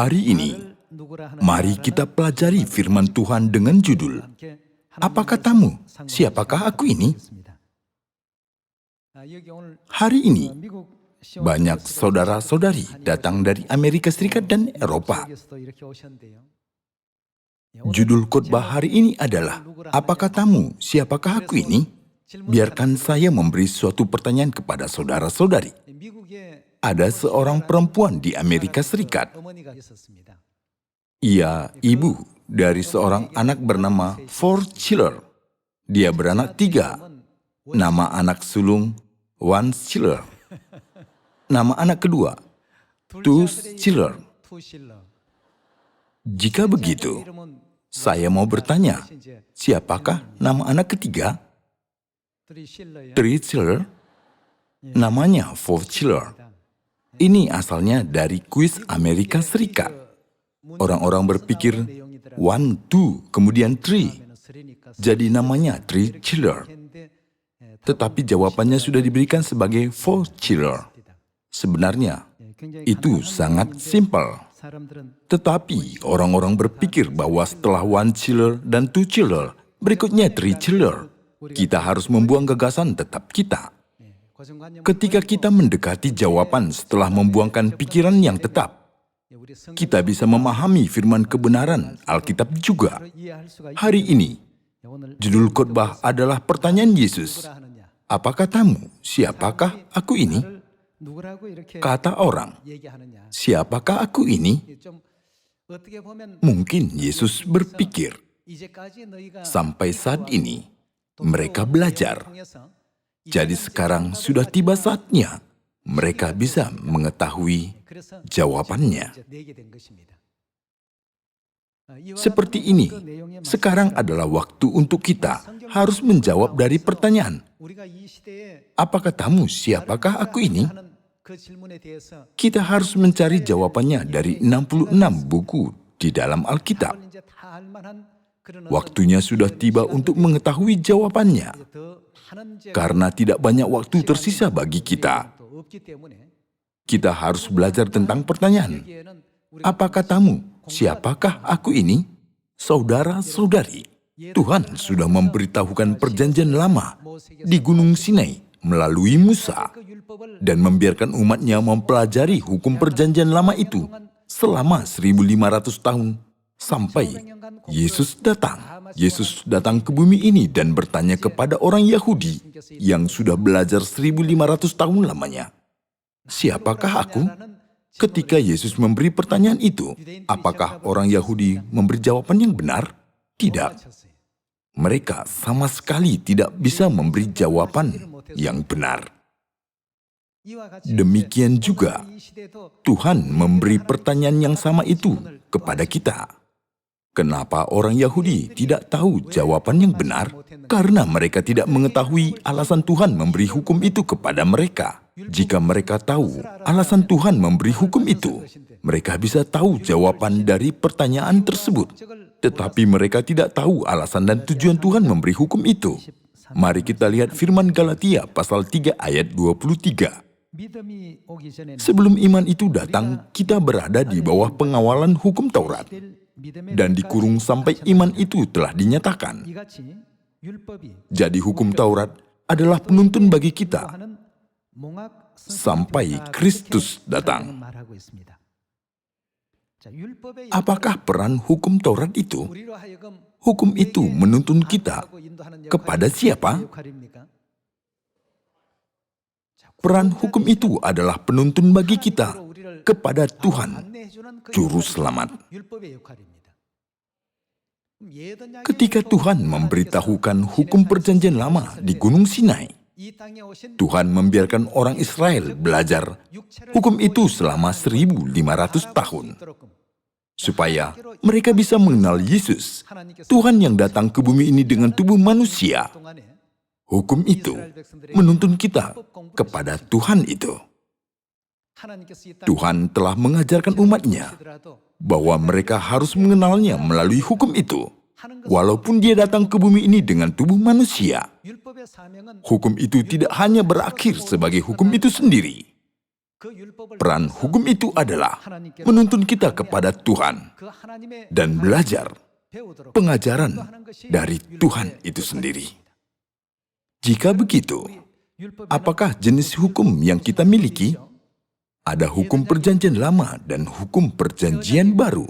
Hari ini, mari kita pelajari firman Tuhan dengan judul, Apa katamu? Siapakah aku ini? Hari ini, banyak saudara-saudari datang dari Amerika Serikat dan Eropa. Judul khotbah hari ini adalah, Apa katamu? Siapakah aku ini? Biarkan saya memberi suatu pertanyaan kepada saudara-saudari. Ada seorang perempuan di Amerika Serikat. Ia ibu dari seorang anak bernama Ford Schiller. Dia beranak 3. Nama anak sulung One Schiller. Nama anak kedua Two Schiller. Jika begitu, saya mau bertanya, siapakah nama anak ketiga? Three Schiller. Namanya Four Schiller. Ini asalnya dari kuis Amerika Serikat. Orang-orang berpikir 1, 2, kemudian 3. Jadi namanya Three Schiller. Tetapi jawabannya sudah diberikan sebagai Four Schiller. Sebenarnya, itu sangat simpel. Tetapi orang-orang berpikir bahwa setelah One Schiller dan Two Schiller, berikutnya Three Schiller. Kita harus membuang gagasan tetap kita. Ketika kita mendekati jawaban setelah membuangkan pikiran yang tetap, kita bisa memahami firman kebenaran Alkitab juga. Hari ini, judul khotbah adalah pertanyaan Yesus. Apa katamu? Siapakah aku ini? Kata orang, siapakah aku ini? Mungkin Yesus berpikir, sampai saat ini, mereka belajar. Jadi sekarang sudah tiba saatnya mereka bisa mengetahui jawabannya. Seperti ini, sekarang adalah waktu untuk kita harus menjawab dari pertanyaan, apa katamu, siapakah aku ini? Kita harus mencari jawabannya dari 66 buku di dalam Alkitab. Waktunya sudah tiba untuk mengetahui jawabannya. Karena tidak banyak waktu tersisa bagi kita. Kita harus belajar tentang pertanyaan. Apa katamu? Siapakah aku ini? Saudara-saudari, Tuhan sudah memberitahukan perjanjian lama di Gunung Sinai melalui Musa dan membiarkan umatnya mempelajari hukum perjanjian lama itu selama 1500 tahun sampai Yesus datang. Yesus datang ke bumi ini dan bertanya kepada orang Yahudi yang sudah belajar 1500 tahun lamanya. Siapakah aku? Ketika Yesus memberi pertanyaan itu, apakah orang Yahudi memberi jawaban yang benar? Tidak. Mereka sama sekali tidak bisa memberi jawaban yang benar. Demikian juga, Tuhan memberi pertanyaan yang sama itu kepada kita. Kenapa orang Yahudi tidak tahu jawaban yang benar? Karena mereka tidak mengetahui alasan Tuhan memberi hukum itu kepada mereka. Jika mereka tahu alasan Tuhan memberi hukum itu, mereka bisa tahu jawaban dari pertanyaan tersebut. Tetapi mereka tidak tahu alasan dan tujuan Tuhan memberi hukum itu. Mari kita lihat firman Galatia pasal 3 ayat 23. Sebelum iman itu datang, kita berada di bawah pengawalan hukum Taurat. Dan dikurung sampai iman itu telah dinyatakan. Jadi hukum Taurat adalah penuntun bagi kita sampai Kristus datang. Apakah peran hukum Taurat itu? Hukum itu menuntun kita kepada siapa? Peran hukum itu adalah penuntun bagi kita kepada Tuhan, Juru Selamat. Ketika Tuhan memberitahukan hukum perjanjian lama di Gunung Sinai, Tuhan membiarkan orang Israel belajar hukum itu selama 1500 tahun. Supaya mereka bisa mengenal Yesus, Tuhan yang datang ke bumi ini dengan tubuh manusia. Hukum itu menuntun kita kepada Tuhan itu. Tuhan telah mengajarkan umatnya bahwa mereka harus mengenalnya melalui hukum itu. Walaupun dia datang ke bumi ini dengan tubuh manusia, hukum itu tidak hanya berakhir sebagai hukum itu sendiri. Peran hukum itu adalah menuntun kita kepada Tuhan dan belajar pengajaran dari Tuhan itu sendiri. Jika begitu, apakah jenis hukum yang kita miliki? Ada hukum perjanjian lama dan hukum perjanjian baru.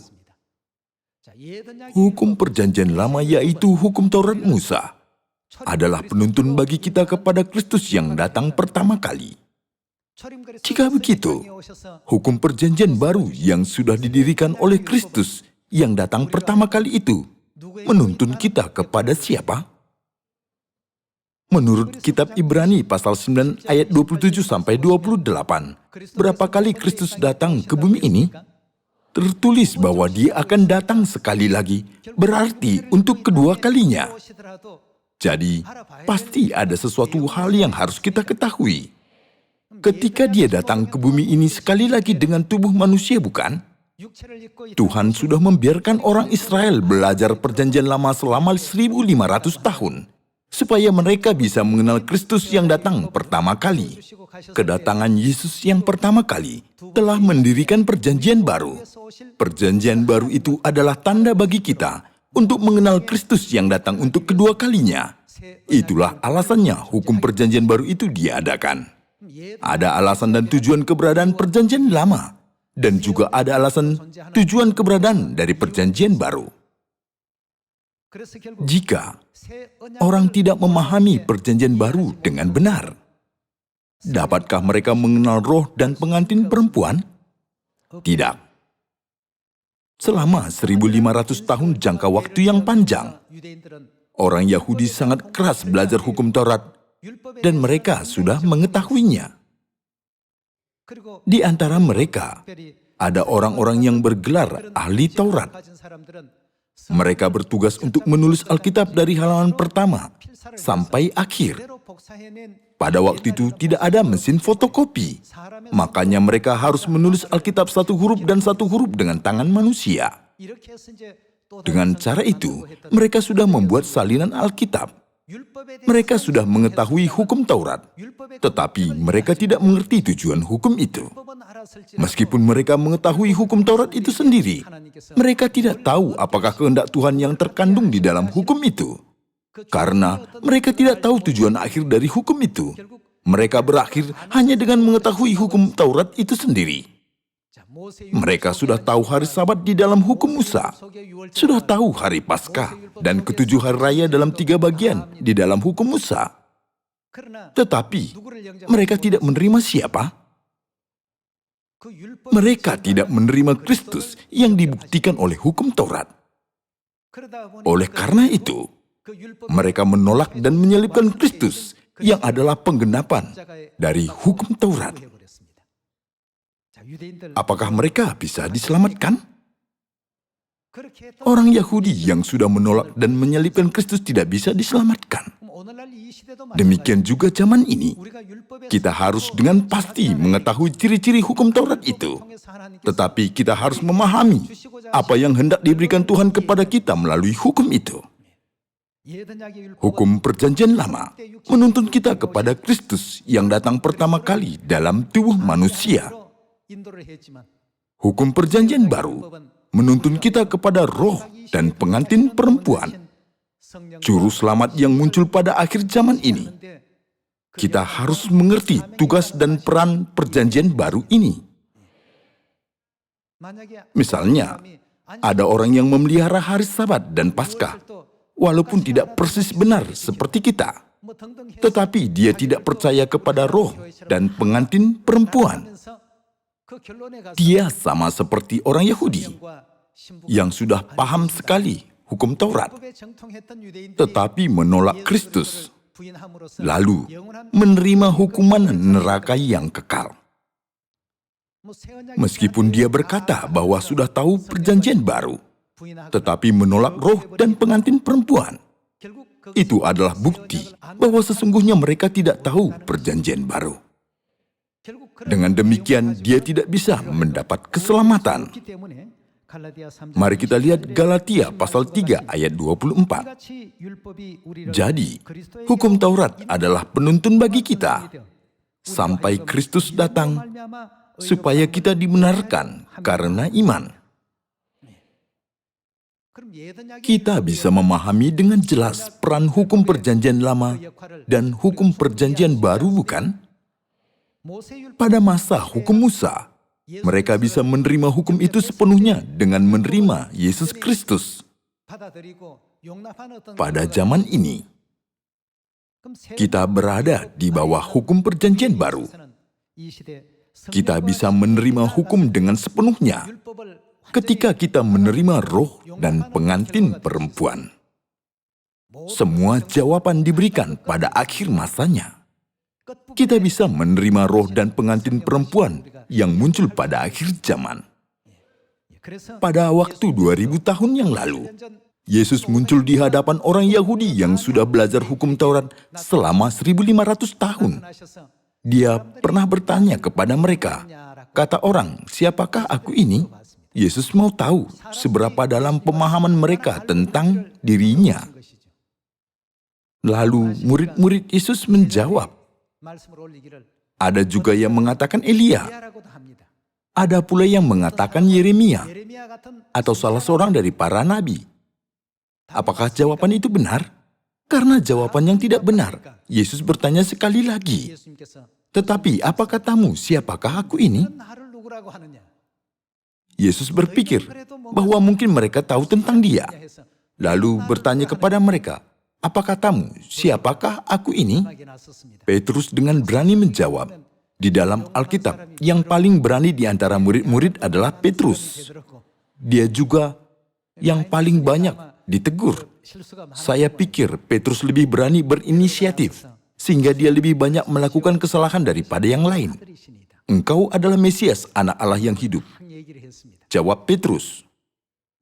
Hukum perjanjian lama yaitu hukum Taurat Musa adalah penuntun bagi kita kepada Kristus yang datang pertama kali. Jika begitu, hukum perjanjian baru yang sudah didirikan oleh Kristus yang datang pertama kali itu menuntun kita kepada siapa? Menurut kitab Ibrani pasal 9 ayat 27 sampai 28, berapa kali Kristus datang ke bumi ini? Tertulis bahwa dia akan datang sekali lagi, berarti untuk kedua kalinya. Jadi, pasti ada sesuatu hal yang harus kita ketahui. Ketika dia datang ke bumi ini sekali lagi dengan tubuh manusia, bukan? Tuhan sudah membiarkan orang Israel belajar perjanjian lama selama 1500 tahun, supaya mereka bisa mengenal Kristus yang datang pertama kali. Kedatangan Yesus yang pertama kali telah mendirikan perjanjian baru. Perjanjian baru itu adalah tanda bagi kita untuk mengenal Kristus yang datang untuk kedua kalinya. Itulah alasannya hukum perjanjian baru itu diadakan. Ada alasan dan tujuan keberadaan perjanjian lama, dan juga ada alasan tujuan keberadaan dari perjanjian baru. Jika orang tidak memahami perjanjian baru dengan benar, dapatkah mereka mengenal roh dan pengantin perempuan? Tidak. Selama 1500 tahun jangka waktu yang panjang, orang Yahudi sangat keras belajar hukum Taurat, dan mereka sudah mengetahuinya. Di antara mereka, ada orang-orang yang bergelar ahli Taurat. Mereka bertugas untuk menulis Alkitab dari halaman pertama sampai akhir. Pada waktu itu tidak ada mesin fotokopi, makanya mereka harus menulis Alkitab satu huruf dan satu huruf dengan tangan manusia. Dengan cara itu, mereka sudah membuat salinan Alkitab. Mereka sudah mengetahui hukum Taurat, tetapi mereka tidak mengerti tujuan hukum itu. Meskipun mereka mengetahui hukum Taurat itu sendiri, mereka tidak tahu apakah kehendak Tuhan yang terkandung di dalam hukum itu. Karena mereka tidak tahu tujuan akhir dari hukum itu, mereka berakhir hanya dengan mengetahui hukum Taurat itu sendiri. Mereka sudah tahu hari Sabat di dalam hukum Musa, sudah tahu hari Paskah dan ketujuh hari raya dalam 3 bagian di dalam hukum Musa. Tetapi mereka tidak menerima siapa? Mereka tidak menerima Kristus yang dibuktikan oleh hukum Taurat. Oleh karena itu, mereka menolak dan menyalibkan Kristus yang adalah penggenapan dari hukum Taurat. Apakah mereka bisa diselamatkan? Orang Yahudi yang sudah menolak dan menyalibkan Kristus tidak bisa diselamatkan. Demikian juga zaman ini, kita harus dengan pasti mengetahui ciri-ciri hukum Taurat itu. Tetapi kita harus memahami apa yang hendak diberikan Tuhan kepada kita melalui hukum itu. Hukum perjanjian lama menuntun kita kepada Kristus yang datang pertama kali dalam tubuh manusia. Hukum perjanjian baru menuntun kita kepada roh dan pengantin perempuan, juru selamat yang muncul pada akhir zaman ini. Kita harus mengerti tugas dan peran perjanjian baru ini. Misalnya, ada orang yang memelihara hari Sabat dan Paskah, walaupun tidak persis benar seperti kita, tetapi dia tidak percaya kepada roh dan pengantin perempuan. Dia sama seperti orang Yahudi yang sudah paham sekali hukum Taurat, tetapi menolak Kristus, lalu menerima hukuman neraka yang kekal. Meskipun dia berkata bahwa sudah tahu perjanjian baru, tetapi menolak roh dan pengantin perempuan, itu adalah bukti bahwa sesungguhnya mereka tidak tahu perjanjian baru. Dengan demikian, dia tidak bisa mendapat keselamatan. Mari kita lihat Galatia pasal 3 ayat 24. Jadi, hukum Taurat adalah penuntun bagi kita, sampai Kristus datang supaya kita dibenarkan karena iman. Kita bisa memahami dengan jelas peran hukum perjanjian lama dan hukum perjanjian baru, bukan? Pada masa hukum Musa, mereka bisa menerima hukum itu sepenuhnya dengan menerima Yesus Kristus. Pada zaman ini, kita berada di bawah hukum perjanjian baru. Kita bisa menerima hukum dengan sepenuhnya ketika kita menerima Roh dan pengantin perempuan. Semua jawaban diberikan pada akhir masanya. Kita bisa menerima Roh dan pengantin perempuan yang muncul pada akhir zaman. Pada waktu 2000 tahun yang lalu, Yesus muncul di hadapan orang Yahudi yang sudah belajar hukum Taurat selama 1500 tahun. Dia pernah bertanya kepada mereka, kata orang, siapakah aku ini? Yesus mau tahu seberapa dalam pemahaman mereka tentang dirinya. Lalu murid-murid Yesus menjawab, ada juga yang mengatakan Elia. Ada pula yang mengatakan Yeremia atau salah seorang dari para nabi. Apakah jawaban itu benar? Karena jawaban yang tidak benar, Yesus bertanya sekali lagi, tetapi apa katamu, siapakah aku ini? Yesus berpikir bahwa mungkin mereka tahu tentang dia. Lalu bertanya kepada mereka, apa katamu, siapakah aku ini? Petrus dengan berani menjawab, di dalam Alkitab, yang paling berani di antara murid-murid adalah Petrus. Dia juga yang paling banyak ditegur. Saya pikir Petrus lebih berani berinisiatif, sehingga dia lebih banyak melakukan kesalahan daripada yang lain. Engkau adalah Mesias, anak Allah yang hidup. Jawab Petrus.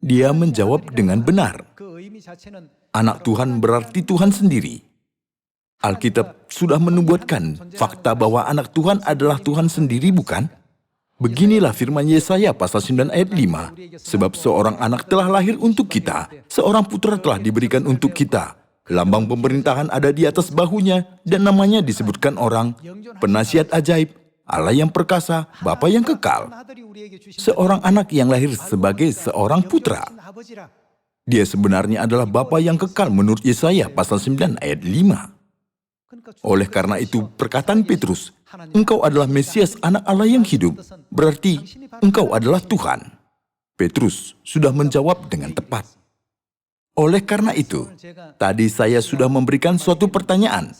Dia menjawab dengan benar. Anak Tuhan berarti Tuhan sendiri. Alkitab sudah menubuatkan fakta bahwa anak Tuhan adalah Tuhan sendiri, bukan? Beginilah firman Yesaya pasal 9 ayat 5. Sebab seorang anak telah lahir untuk kita, seorang putra telah diberikan untuk kita. Lambang pemerintahan ada di atas bahunya, dan namanya disebutkan orang, penasihat ajaib, Allah yang perkasa, Bapa yang kekal. Seorang anak yang lahir sebagai seorang putra. Dia sebenarnya adalah Bapa yang kekal menurut Yesaya pasal 9 ayat 5. Oleh karena itu, perkataan Petrus, engkau adalah Mesias, anak Allah yang hidup, berarti engkau adalah Tuhan. Petrus sudah menjawab dengan tepat. Oleh karena itu, tadi saya sudah memberikan suatu pertanyaan.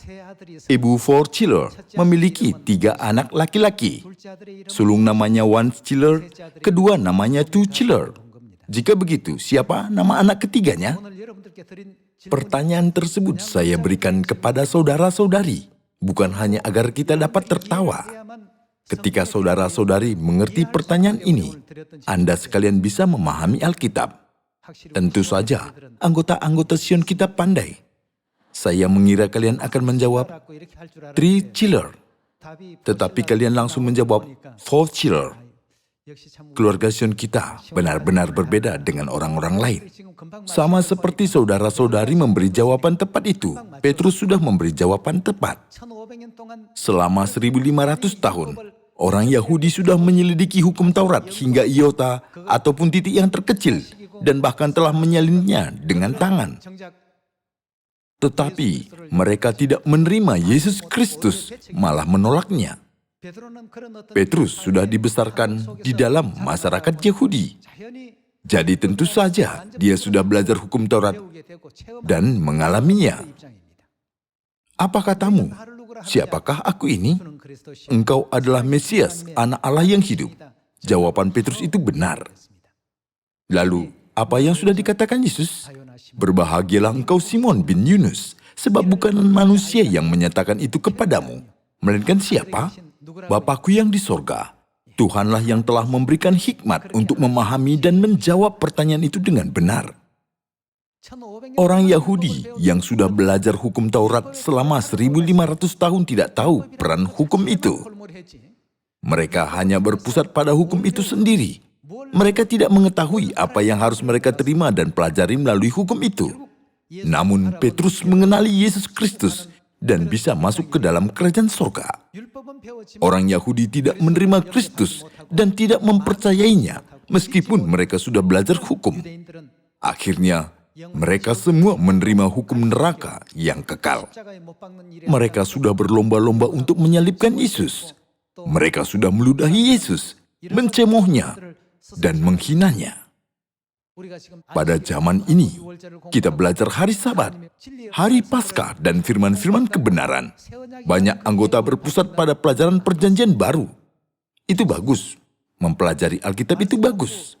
Ibu Four Chiller memiliki 3 anak laki-laki. Sulung namanya One Chiller, kedua namanya Two Chiller. Jika begitu, siapa nama anak ketiganya? Pertanyaan tersebut saya berikan kepada saudara-saudari, bukan hanya agar kita dapat tertawa. Ketika saudara-saudari mengerti pertanyaan ini, Anda sekalian bisa memahami Alkitab. Tentu saja, anggota-anggota Sion kita pandai. Saya mengira kalian akan menjawab, 3 Chiller. Tetapi kalian langsung menjawab, 4 Chiller. Keluarga Sion kita benar-benar berbeda dengan orang-orang lain. Sama seperti saudara-saudari memberi jawaban tepat itu, Petrus sudah memberi jawaban tepat. Selama 1500 tahun, orang Yahudi sudah menyelidiki hukum Taurat hingga iota ataupun titik yang terkecil, dan bahkan telah menyalinnya dengan tangan. Tetapi mereka tidak menerima Yesus Kristus, malah menolaknya. Petrus sudah dibesarkan di dalam masyarakat Yahudi. Jadi tentu saja dia sudah belajar hukum Taurat dan mengalaminya. Apa katamu? Siapakah aku ini? Engkau adalah Mesias, anak Allah yang hidup. Jawaban Petrus itu benar. Lalu, apa yang sudah dikatakan Yesus? Berbahagialah engkau Simon bin Yunus, sebab bukan manusia yang menyatakan itu kepadamu, melainkan siapa? Bapakku yang di sorga. Tuhanlah yang telah memberikan hikmat untuk memahami dan menjawab pertanyaan itu dengan benar. Orang Yahudi yang sudah belajar hukum Taurat selama 1500 tahun tidak tahu peran hukum itu. Mereka hanya berpusat pada hukum itu sendiri. Mereka tidak mengetahui apa yang harus mereka terima dan pelajari melalui hukum itu. Namun Petrus mengenali Yesus Kristus dan bisa masuk ke dalam kerajaan surga. Orang Yahudi tidak menerima Kristus dan tidak mempercayainya, meskipun mereka sudah belajar hukum. Akhirnya, mereka semua menerima hukum neraka yang kekal. Mereka sudah berlomba-lomba untuk menyalibkan Yesus. Mereka sudah meludahi Yesus, mencemoohnya, dan menghinanya. Pada zaman ini, kita belajar hari Sabat, hari Paskah, dan firman-firman kebenaran. Banyak anggota berpusat pada pelajaran perjanjian baru. Itu bagus. Mempelajari Alkitab itu bagus.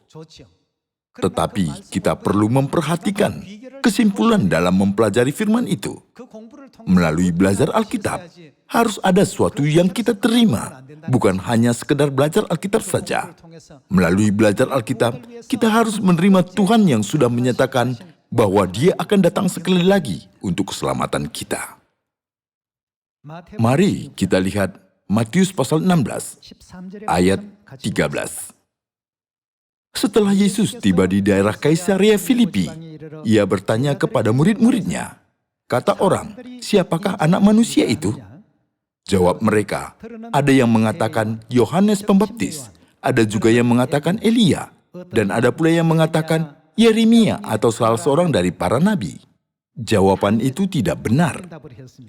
Tetapi kita perlu memperhatikan kesimpulan dalam mempelajari firman itu. Melalui belajar Alkitab, harus ada sesuatu yang kita terima, bukan hanya sekedar belajar Alkitab saja. Melalui belajar Alkitab, kita harus menerima Tuhan yang sudah menyatakan bahwa Dia akan datang sekali lagi untuk keselamatan kita. Mari kita lihat Matius pasal 16, ayat 13. Setelah Yesus tiba di daerah Kaisarea Filipi, Ia bertanya kepada murid-muridnya, kata orang, siapakah anak manusia itu? Jawab mereka, ada yang mengatakan Yohanes Pembaptis, ada juga yang mengatakan Elia, dan ada pula yang mengatakan Yeremia atau salah seorang dari para nabi. Jawaban itu tidak benar.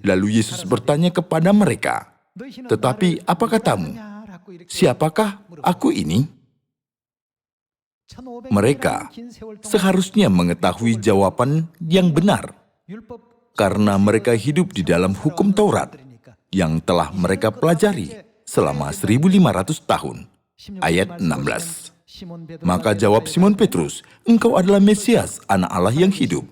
Lalu Yesus bertanya kepada mereka, tetapi apa katamu? Siapakah aku ini? Mereka seharusnya mengetahui jawaban yang benar, karena mereka hidup di dalam hukum Taurat yang telah mereka pelajari selama 1.500 tahun. Ayat 16. Maka jawab Simon Petrus, engkau adalah Mesias, anak Allah yang hidup.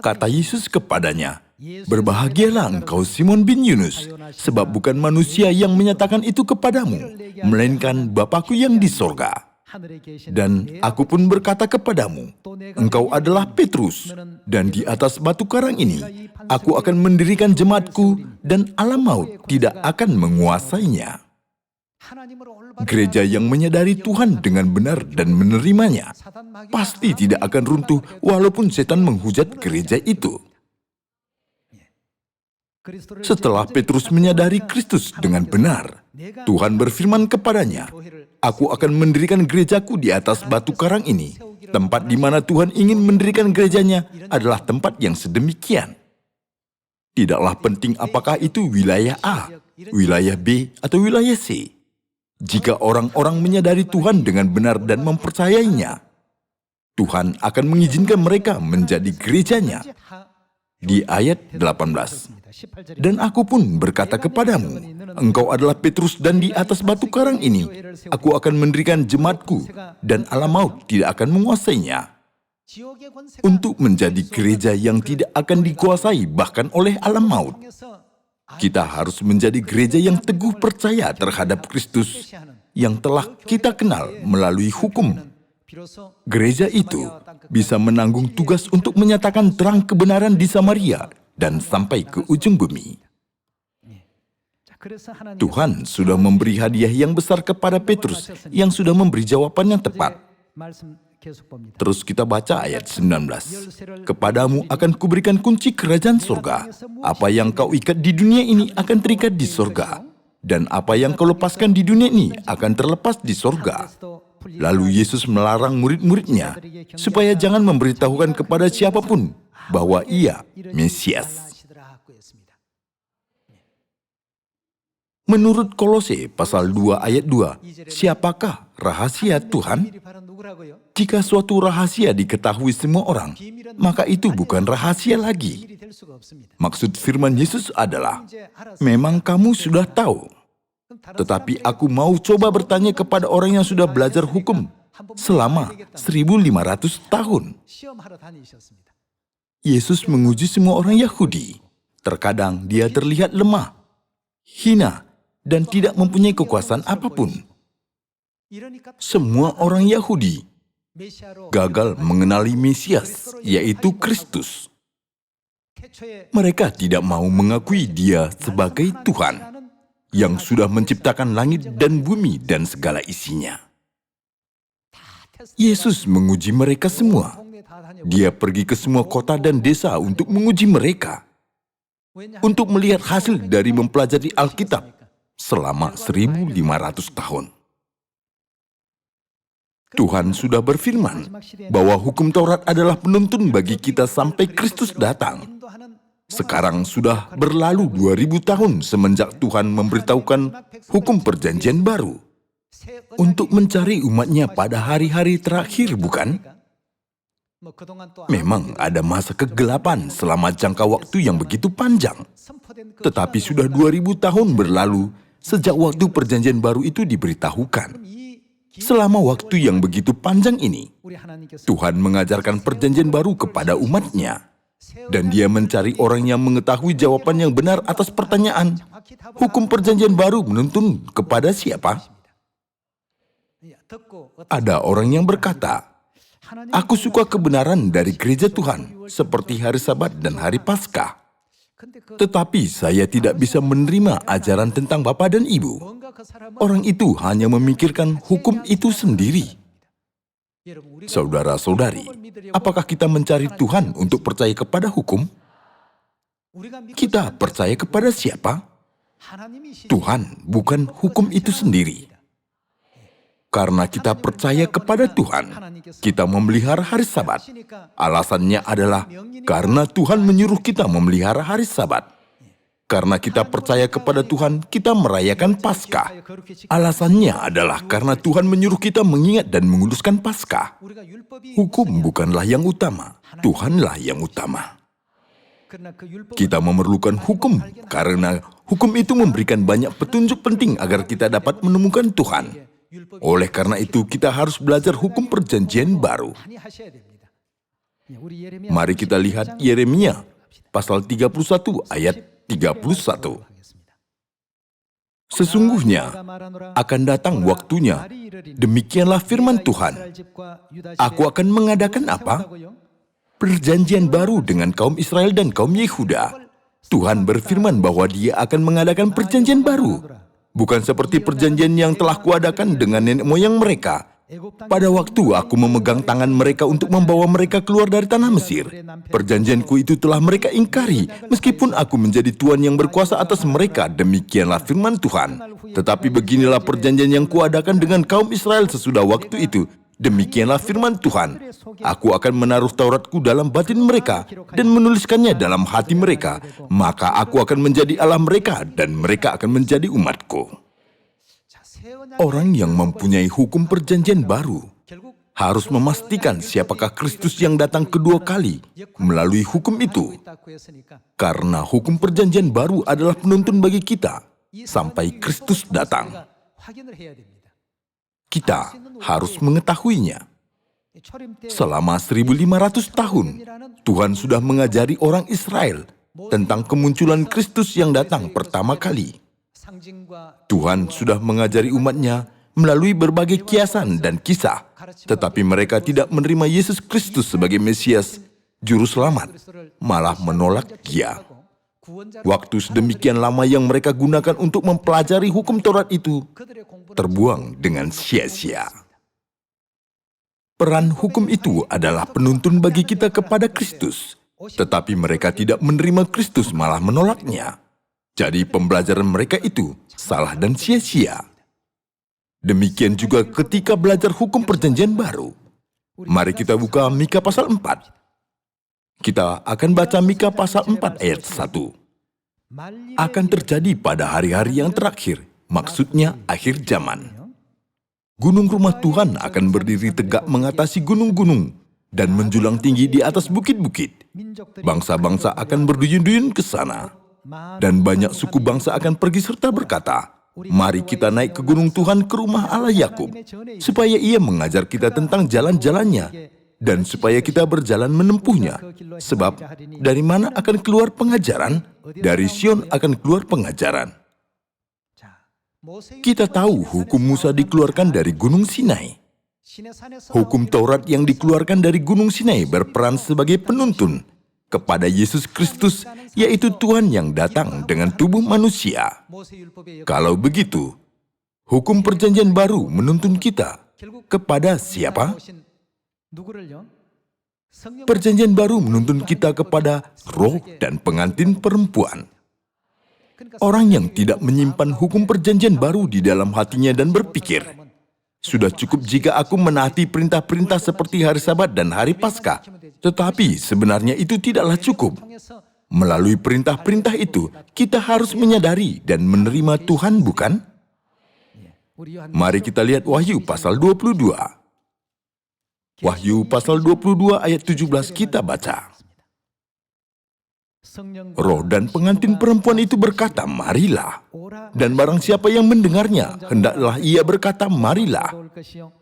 Kata Yesus kepadanya, berbahagialah engkau Simon bin Yunus, sebab bukan manusia yang menyatakan itu kepadamu, melainkan Bapa-Ku yang di sorga. Dan aku pun berkata kepadamu, engkau adalah Petrus, dan di atas batu karang ini, aku akan mendirikan jemaatku, dan alam maut tidak akan menguasainya. Gereja yang menyadari Tuhan dengan benar dan menerimanya, pasti tidak akan runtuh walaupun setan menghujat gereja itu. Setelah Petrus menyadari Kristus dengan benar, Tuhan berfirman kepadanya, aku akan mendirikan gerejaku di atas batu karang ini. Tempat di mana Tuhan ingin mendirikan gerejanya adalah tempat yang sedemikian. Tidaklah penting apakah itu wilayah A, wilayah B, atau wilayah C. Jika orang-orang menyadari Tuhan dengan benar dan mempercayainya, Tuhan akan mengizinkan mereka menjadi gerejanya. Di ayat 18. Dan aku pun berkata kepadamu, engkau adalah Petrus dan di atas batu karang ini, aku akan mendirikan jemaatku dan alam maut tidak akan menguasainya. Untuk menjadi gereja yang tidak akan dikuasai bahkan oleh alam maut, kita harus menjadi gereja yang teguh percaya terhadap Kristus yang telah kita kenal melalui hukum. Gereja itu bisa menanggung tugas untuk menyatakan terang kebenaran di Samaria dan sampai ke ujung bumi. Tuhan sudah memberi hadiah yang besar kepada Petrus yang sudah memberi jawaban yang tepat. Terus kita baca ayat 19. Kepadamu akan kuberikan kunci kerajaan surga. Apa yang kau ikat di dunia ini akan terikat di surga. Dan apa yang kau lepaskan di dunia ini akan terlepas di surga. Lalu Yesus melarang murid-muridnya supaya jangan memberitahukan kepada siapapun bahwa Ia Mesias. Menurut Kolose pasal 2 ayat 2, siapakah rahasia Tuhan? Jika suatu rahasia diketahui semua orang, maka itu bukan rahasia lagi. Maksud firman Yesus adalah, memang kamu sudah tahu, tetapi aku mau coba bertanya kepada orang yang sudah belajar hukum selama 1.500 tahun. Yesus menguji semua orang Yahudi. Terkadang dia terlihat lemah, hina, dan tidak mempunyai kekuasaan apapun. Semua orang Yahudi gagal mengenali Mesias, yaitu Kristus. Mereka tidak mau mengakui Dia sebagai Tuhan yang sudah menciptakan langit dan bumi dan segala isinya. Yesus menguji mereka semua. Dia pergi ke semua kota dan desa untuk menguji mereka. untuk melihat hasil dari mempelajari Alkitab selama 1.500 tahun. Tuhan sudah berfirman bahwa hukum Taurat adalah penuntun bagi kita sampai Kristus datang. Sekarang sudah berlalu 2000 tahun semenjak Tuhan memberitahukan hukum perjanjian baru untuk mencari umatnya pada hari-hari terakhir, bukan? Memang ada masa kegelapan selama jangka waktu yang begitu panjang. Tetapi sudah 2000 tahun berlalu sejak waktu perjanjian baru itu diberitahukan. Selama waktu yang begitu panjang ini, Tuhan mengajarkan perjanjian baru kepada umatnya. Dan dia mencari orang yang mengetahui jawaban yang benar atas pertanyaan, hukum perjanjian baru menuntun kepada siapa? Ada orang yang berkata, aku suka kebenaran dari gereja Tuhan, seperti hari Sabat dan hari Paskah. Tetapi saya tidak bisa menerima ajaran tentang Bapa dan Ibu. Orang itu hanya memikirkan hukum itu sendiri. Saudara-saudari, apakah kita mencari Tuhan untuk percaya kepada hukum? Kita percaya kepada siapa? Tuhan, bukan hukum itu sendiri. Karena kita percaya kepada Tuhan, kita memelihara hari Sabat. Alasannya adalah karena Tuhan menyuruh kita memelihara hari Sabat. Karena kita percaya kepada Tuhan, kita merayakan Paskah. Alasannya adalah karena Tuhan menyuruh kita mengingat dan menguduskan Paskah. Hukum bukanlah yang utama, Tuhanlah yang utama. Kita memerlukan hukum karena hukum itu memberikan banyak petunjuk penting agar kita dapat menemukan Tuhan. Oleh karena itu, kita harus belajar hukum perjanjian baru. Mari kita lihat Yeremia, pasal 31 ayat 31. Sesungguhnya akan datang waktunya, demikianlah firman Tuhan. Aku akan mengadakan apa? Perjanjian baru dengan kaum Israel dan kaum Yehuda. Tuhan berfirman bahwa Dia akan mengadakan perjanjian baru. Bukan seperti perjanjian yang telah kuadakan dengan nenek moyang mereka. Pada waktu aku memegang tangan mereka untuk membawa mereka keluar dari tanah Mesir. Perjanjianku itu telah mereka ingkari, meskipun aku menjadi Tuhan yang berkuasa atas mereka, demikianlah firman Tuhan. Tetapi beginilah perjanjian yang kuadakan dengan kaum Israel sesudah waktu itu. Demikianlah firman Tuhan, aku akan menaruh Tauratku dalam batin mereka dan menuliskannya dalam hati mereka. Maka aku akan menjadi Allah mereka dan mereka akan menjadi umatku. Orang yang mempunyai hukum perjanjian baru harus memastikan siapakah Kristus yang datang kedua kali melalui hukum itu. Karena hukum perjanjian baru adalah penuntun bagi kita sampai Kristus datang. Kita harus mengetahuinya. Selama 1.500 tahun, Tuhan sudah mengajari orang Israel tentang kemunculan Kristus yang datang pertama kali. Tuhan sudah mengajari umatnya melalui berbagai kiasan dan kisah, tetapi mereka tidak menerima Yesus Kristus sebagai Mesias, Juru Selamat, malah menolak Dia. Waktu sedemikian lama yang mereka gunakan untuk mempelajari hukum Taurat itu terbuang dengan sia-sia. Peran hukum itu adalah penuntun bagi kita kepada Kristus, tetapi mereka tidak menerima Kristus, malah menolaknya. Jadi pembelajaran mereka itu salah dan sia-sia. Demikian juga ketika belajar hukum perjanjian baru. Mari kita buka Mika pasal 4. Kita akan baca Mika pasal 4 ayat 1. Akan terjadi pada hari-hari yang terakhir, maksudnya akhir zaman. Gunung rumah Tuhan akan berdiri tegak mengatasi gunung-gunung dan menjulang tinggi di atas bukit-bukit. Bangsa-bangsa akan berduyun-duyun ke sana. Dan banyak suku bangsa akan pergi serta berkata, mari kita naik ke gunung Tuhan, ke rumah Allah Yakub, supaya Ia mengajar kita tentang jalan-jalannya, dan supaya kita berjalan menempuhnya. Sebab dari mana akan keluar pengajaran? Dari Sion akan keluar pengajaran. Kita tahu hukum Musa dikeluarkan dari Gunung Sinai. Hukum Taurat yang dikeluarkan dari Gunung Sinai berperan sebagai penuntun kepada Yesus Kristus, yaitu Tuhan yang datang dengan tubuh manusia. Kalau begitu, hukum perjanjian baru menuntun kita kepada siapa? Perjanjian baru menuntun kita kepada roh dan pengantin perempuan. Orang yang tidak menyimpan hukum perjanjian baru di dalam hatinya dan berpikir, sudah cukup jika aku menaati perintah-perintah seperti hari Sabat dan hari Paskah. Tetapi sebenarnya itu tidaklah cukup. Melalui perintah-perintah itu, kita harus menyadari dan menerima Tuhan, bukan? Mari kita lihat Wahyu pasal 22. Wahyu pasal 22 ayat 17 kita baca. Roh dan pengantin perempuan itu berkata, marilah. Dan barang siapa yang mendengarnya, hendaklah ia berkata, marilah.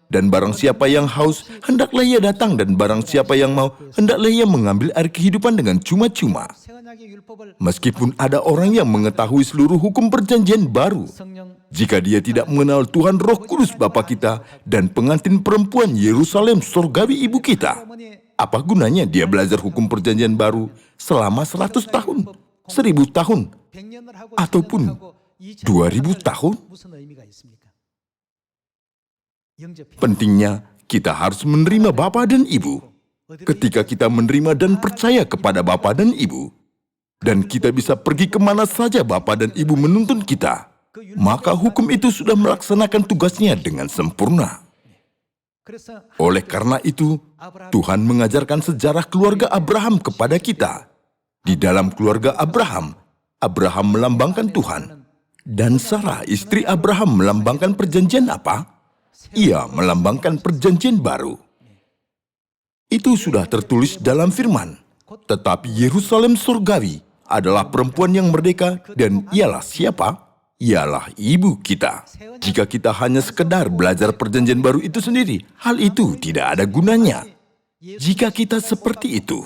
Dan barang siapa yang haus, hendaklah ia datang. Dan barang siapa yang mau, hendaklah ia mengambil air kehidupan dengan cuma-cuma. Meskipun ada orang yang mengetahui seluruh hukum perjanjian baru, jika dia tidak mengenal Tuhan Roh Kudus Bapa kita dan pengantin perempuan Yerusalem surgawi ibu kita, apa gunanya dia belajar hukum perjanjian baru selama 100 tahun, 1000 tahun, ataupun 2000 tahun? Pentingnya kita harus menerima Bapa dan Ibu. Ketika kita menerima dan percaya kepada Bapa dan Ibu, dan kita bisa pergi kemana saja Bapa dan Ibu menuntun kita, maka hukum itu sudah melaksanakan tugasnya dengan sempurna. Oleh karena itu, Tuhan mengajarkan sejarah keluarga Abraham kepada kita. Di dalam keluarga Abraham, Abraham melambangkan Tuhan. Dan Sarah, istri Abraham, melambangkan perjanjian apa? Ia melambangkan perjanjian baru. Itu sudah tertulis dalam firman. Tetapi Yerusalem surgawi adalah perempuan yang merdeka, dan ialah siapa? Ialah ibu kita. Jika kita hanya sekedar belajar perjanjian baru itu sendiri, hal itu tidak ada gunanya. Jika kita seperti itu,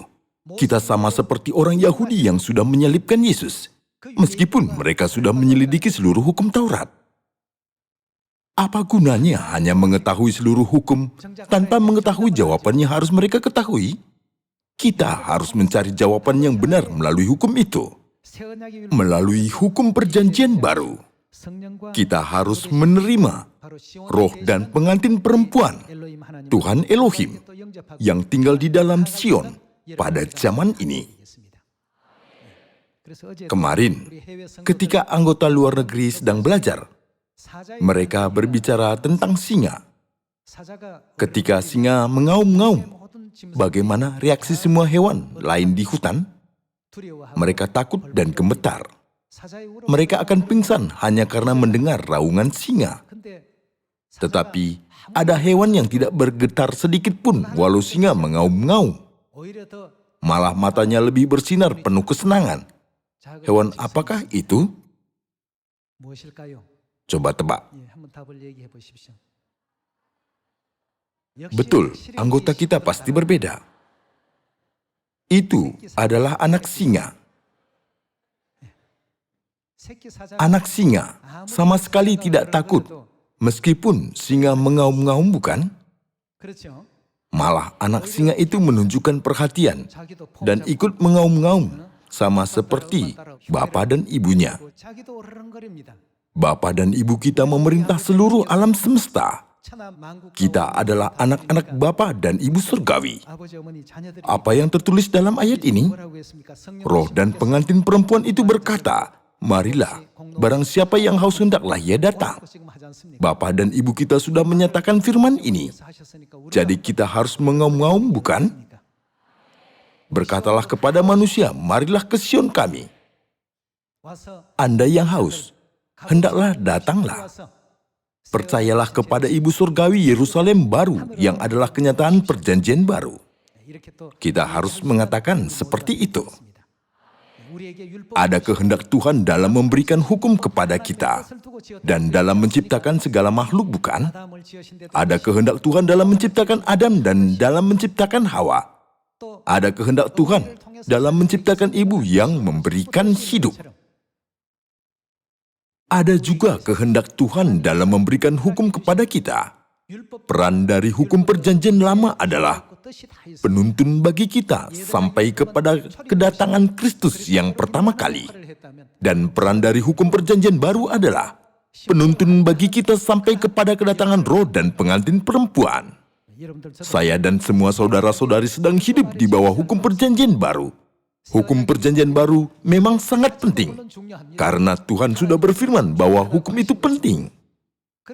kita sama seperti orang Yahudi yang sudah menyalibkan Yesus, meskipun mereka sudah menyelidiki seluruh hukum Taurat. Apa gunanya hanya mengetahui seluruh hukum tanpa mengetahui jawaban yang harus mereka ketahui? Kita harus mencari jawaban yang benar melalui hukum itu. Melalui hukum perjanjian baru, kita harus menerima roh dan pengantin perempuan Tuhan Elohim yang tinggal di dalam Sion pada zaman ini. Kemarin, ketika anggota luar negeri sedang belajar, mereka berbicara tentang singa. Ketika singa mengaum-ngaum, bagaimana reaksi semua hewan lain di hutan? Mereka takut dan gemetar. Mereka akan pingsan hanya karena mendengar raungan singa. Tetapi ada hewan yang tidak bergetar sedikit pun walau singa mengaum-ngaum. Malah matanya lebih bersinar penuh kesenangan. Hewan apakah itu? Coba tebak. Betul, anggota kita pasti berbeda. Itu adalah anak singa. Anak singa sama sekali tidak takut, meskipun singa mengaum-ngaum, bukan? Malah anak singa itu menunjukkan perhatian dan ikut mengaum-ngaum, sama seperti bapa dan ibunya. Bapa dan ibu kita memerintah seluruh alam semesta. Kita adalah anak-anak Bapa dan Ibu surgawi. Apa yang tertulis dalam ayat ini? Roh dan pengantin perempuan itu berkata, marilah, barang siapa yang haus hendaklah ia datang. Bapa dan Ibu kita sudah menyatakan firman ini. Jadi kita harus mengaum-ngaum, bukan? Berkatalah kepada manusia, marilah ke Sion kami. Anda yang haus, hendaklah datanglah. Percayalah kepada Ibu surgawi Yerusalem baru yang adalah kenyataan perjanjian baru. Kita harus mengatakan seperti itu. Ada kehendak Tuhan dalam memberikan hukum kepada kita dan dalam menciptakan segala makhluk, bukan? Ada kehendak Tuhan dalam menciptakan Adam dan dalam menciptakan Hawa. Ada kehendak Tuhan dalam menciptakan ibu yang memberikan hidup. Ada juga kehendak Tuhan dalam memberikan hukum kepada kita. Peran dari hukum perjanjian lama adalah penuntun bagi kita sampai kepada kedatangan Kristus yang pertama kali. Dan peran dari hukum perjanjian baru adalah penuntun bagi kita sampai kepada kedatangan roh dan pengantin perempuan. Saya dan semua saudara-saudari sedang hidup di bawah hukum perjanjian baru. Hukum perjanjian baru memang sangat penting, karena Tuhan sudah berfirman bahwa hukum itu penting.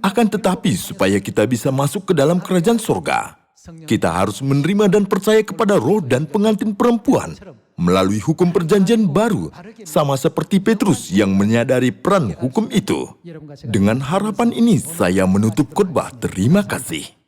Akan tetapi supaya kita bisa masuk ke dalam kerajaan sorga, kita harus menerima dan percaya kepada Roh dan pengantin perempuan melalui hukum perjanjian baru, sama seperti Petrus yang menyadari peran hukum itu. Dengan harapan ini, saya menutup khotbah. Terima kasih.